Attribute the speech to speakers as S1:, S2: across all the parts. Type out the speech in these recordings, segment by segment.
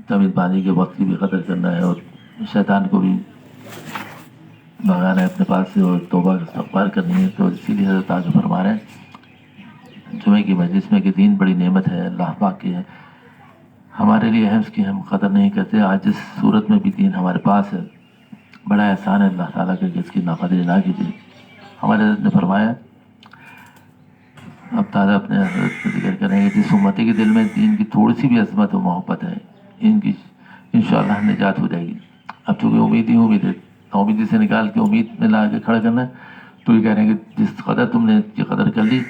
S1: तमीज़ बांधी के वक्त की भी कदर करना है और शैतान को भी भगाना है अपने पास से और तौबा इस्तग़फ़ार करनी है। तो इसीलिए हज़रत आगे फरमा रहे हैं जुमे की मजलिस में कि दीन बड़ी नेमत है, अल्लाह पाक की है, हमारे लिए है, उसकी हम कदर नहीं करते। आज जिस सूरत में भी दीन हमारे पास है, बड़ा एहसान है अल्लाह ताला का कि इसकी नाक़दरी ना कीजिए। हमारे हज़रत ने फरमाया, अब ताज़ा अपने हज़रत का जिक्र करेंगे, जिस उम्मती के दिल में दीन की थोड़ी सी भी अज़मत और मोहब्बत है, इनकी इंशाअल्लाह निजात हो जाएगी। अब चूँकि उम्मीद ही उम्मीद है, उम्मीदी से निकाल के उम्मीद में ला के खड़ा करना है, तो ये कह रहे हैं कि जिस कदर तुमने ये कदर कर ली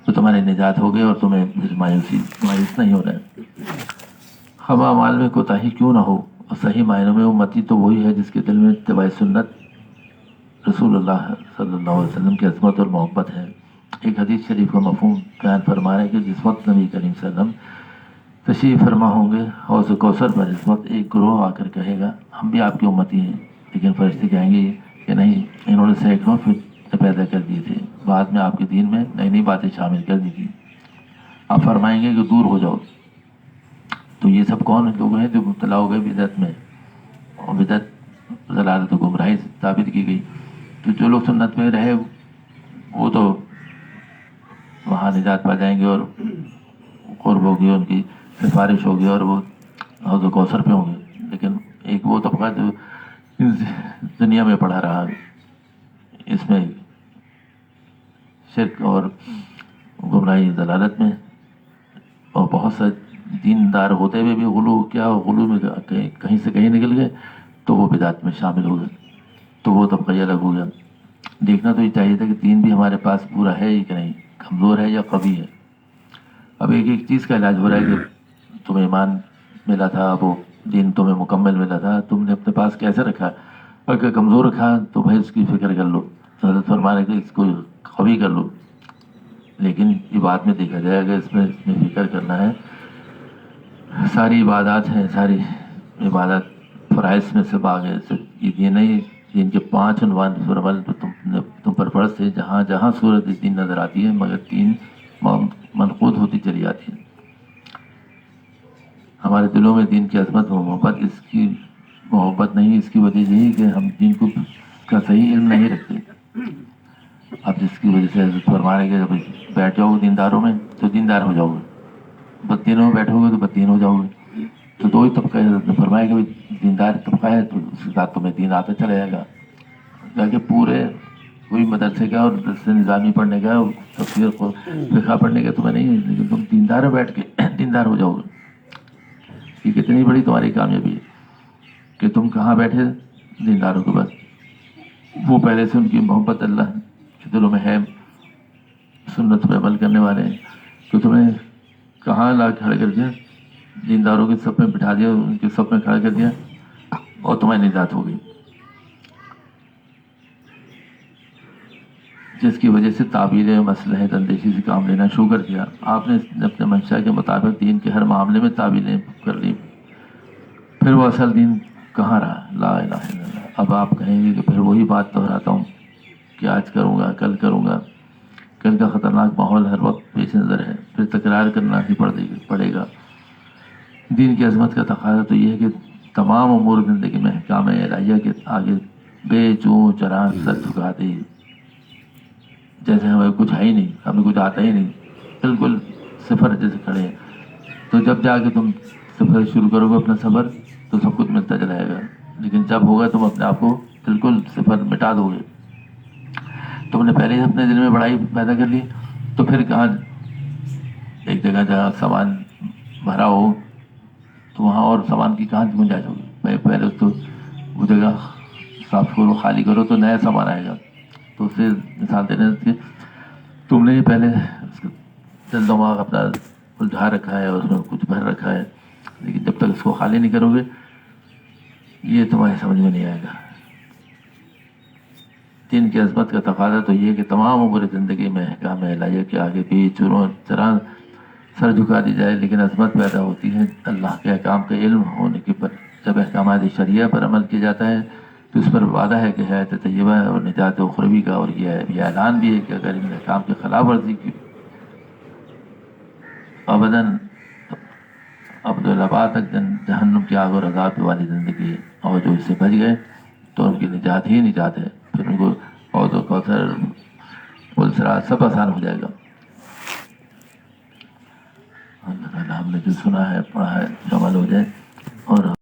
S1: तो तुम्हारी निजात हो गई और तुम्हें फिर मायूस नहीं होना है। हम अमाल में कोताही क्यों ना हो, और सही मायनों में उम्मती तो वही है जिसके दिल में इत्तिबाए सुन्नत रसूलुल्लाह सल्लल्लाहु अलैहि वसल्लम की अज़मत और मोहब्बत है। एक हदीस शरीफ का मफ़हूम बयान फरमा रहे हैं कि जिस वक्त नबी करीम सल्लल्लाहु अलैहि वसल्लम तशरीफ़ फरमा होंगे हौज़ कौसर पर, इस वक्त एक ग्रोह आकर कहेगा हम भी आपकी उम्मती हैं, लेकिन फरिश्ते कहेंगे कि नहीं, इन्होंने सैकड़ों फितने पैदा कर दिए थे, बाद में आपके दीन में नई नई बातें शामिल कर दी थी। आप फरमाएंगे कि दूर हो जाओ। तो ये सब कौन लोग हैं जो मुब्तला हो गए बिदअत में, और बिदअत ज़लालत गुमराही साबित की गई। तो जो लोग सुन्नत में रहे वो तो वहाँ निजात पा जाएंगे और क़ुर्ब होगी, उनकी सिफारिश होगी और वो हौज़ कौसर पे होंगे। लेकिन एक वो तबका जो दुनिया में पड़ा रहा, इसमें शिर्क और गुमराही ज़लालत में, और बहुत से दीनदार होते हुए भी गुलू में कहीं से कहीं निकल गए, तो वो बिदात में शामिल हो गए। तो वो तबका अलग हो गया। देखना तो ये चाहिए था कि दीन भी हमारे पास पूरा है कि नहीं, कमज़ोर है या कवी है। अब एक एक चीज़ का इलाज हो रहा है कि तुम्हें ईमान मिला था, वो दीन तुम्हें मुकम्मल मिला था, तुमने अपने पास कैसे रखा। अगर कमज़ोर रखा तो भाई उसकी फ़िक्र कर लो, हज़रत फरमाने कि इसको कवी कर लो। लेकिन ये बाद में देखा जाएगा, इसमें फ़िक्र करना है। सारी इबादत हैं, सारी इबादत फ़राइज़ में से बाग है। सिर्फ ये नहीं, जिनके 5 उन्वान फरमाल तो तुम पर फर्ज थे, जहाँ जहाँ सूरत दीन नज़र आती है मगर 3 मनक़ूद होती चली आती है। हमारे दिलों में दीन की अज़मत व मोहब्बत, इसकी मोहब्बत नहीं, इसकी वजह यही कि हम दीन को का सही इल्म नहीं रखते। अब जिसकी वजह से फरमाने के जब बैठ जाओगे दीनदारों में तो दीनदार हो जाओगे, बददीनों में बैठोगे तो बददीन हो जाओगे। तो दो ही तबका है, फरमाया कि दीनदार तबका है तो उसके साथ तुम्हें दीन आता चला जाएगा। जाके पूरे कोई मदरसे का और दरसे निज़ामी पढ़ने का और तफसीर को फ़िक़्ह पढ़ने का तुम्हें नहीं है, लेकिन तुम दीनदार में बैठ के दीनदार हो जाओगे। ये कितनी बड़ी तुम्हारी कामयाबी है कि तुम कहाँ बैठे दीनदारों के पास। वो पहले से उनकी मोहब्बत अल्लाह के दिलों में है, सुन्नत पे अमल करने वाले हैं, तो तुम्हें कहाँ ला खड़े कर दिया, दीनदारों के सब में बिठा दिया, उनके सब में खड़ा कर दिया और तुम्हारी निजात हो गई। जिसकी वजह से ताबील मसलहत अंदेशी से काम लेना शुरू कर दिया। आपने अपने मंशा के मुताबिक दीन के हर मामले में ताबीलें कर ली, फिर वो असल दीन कहाँ रहा, ला इलाहा इल्लल्लाह। अब आप कहेंगे कि फिर वही बात दोहराता हूँ कि आज करूँगा, कल करूँगा। कल का ख़तरनाक माहौल हर वक्त पेश नज़र है, फिर तकरार करना ही पड़ेगा। दीन की अज़मत का तक़ाज़ा तो ये है कि तमाम उमूर ज़िंदगी में अहकाम इलाहिया के आगे बेचूं चरां सर झुका दे, जैसे हमें कुछ है ही नहीं, हमें कुछ आता ही नहीं, बिल्कुल सिफर जैसे खड़े हैं। तो जब जाके तुम सफ़र शुरू करोगे अपना सफ़र तो सब कुछ मिलता चला जाएगा, लेकिन जब होगा तुम अपने आप को बिल्कुल सिफर मिटा दोगे। तुमने पहले ही अपने दिल में बड़ाई पैदा कर ली, तो फिर कहाँ एक जगह जहाँ सामान भरा हो तो वहाँ और सामान की कहाँ गुंजाइश होगी। पहले तो वो जगह साफ करो, खाली करो तो नया सामान आएगा। तो उससे मिसाल देने से तुमने पहले दिल दिमाग अपना उलझा रखा है और उसमें कुछ भर रखा है, लेकिन जब तक इसको खाली नहीं करोगे ये तुम्हारी समझ में नहीं आएगा। दीन की अज़मत का तक़ाज़ा तो ये कि तमाम उम्र ज़िंदगी में अहकाम इलाहिया के आगे बेचूं चरां सर झुका दी जाए, लेकिन अज़मत पैदा होती है अल्लाह के अहकाम का इल्म होने के पर। जब अहकामात शरिया पर अमल किया जाता है तो उस पर वादा है कि हयात तय्यबा और निजात उख़रवी का, और ये ऐलान भी है कि अगर इन अहकाम की खिलाफ वर्जी की अबदन عبدالآباد تک جہنم کی آگ اور عذاب والی زندگی ہے، اور جو اس سے بچ گئے تو ان کی نجات ہی نجات ہے، پھر ان کو حوض و کوثر پلسرات سب آسان ہو جائے گا۔ اللہ تعالیٰ ہم نے جو سنا ہے پڑھا ہے عمل ہو جائے، اور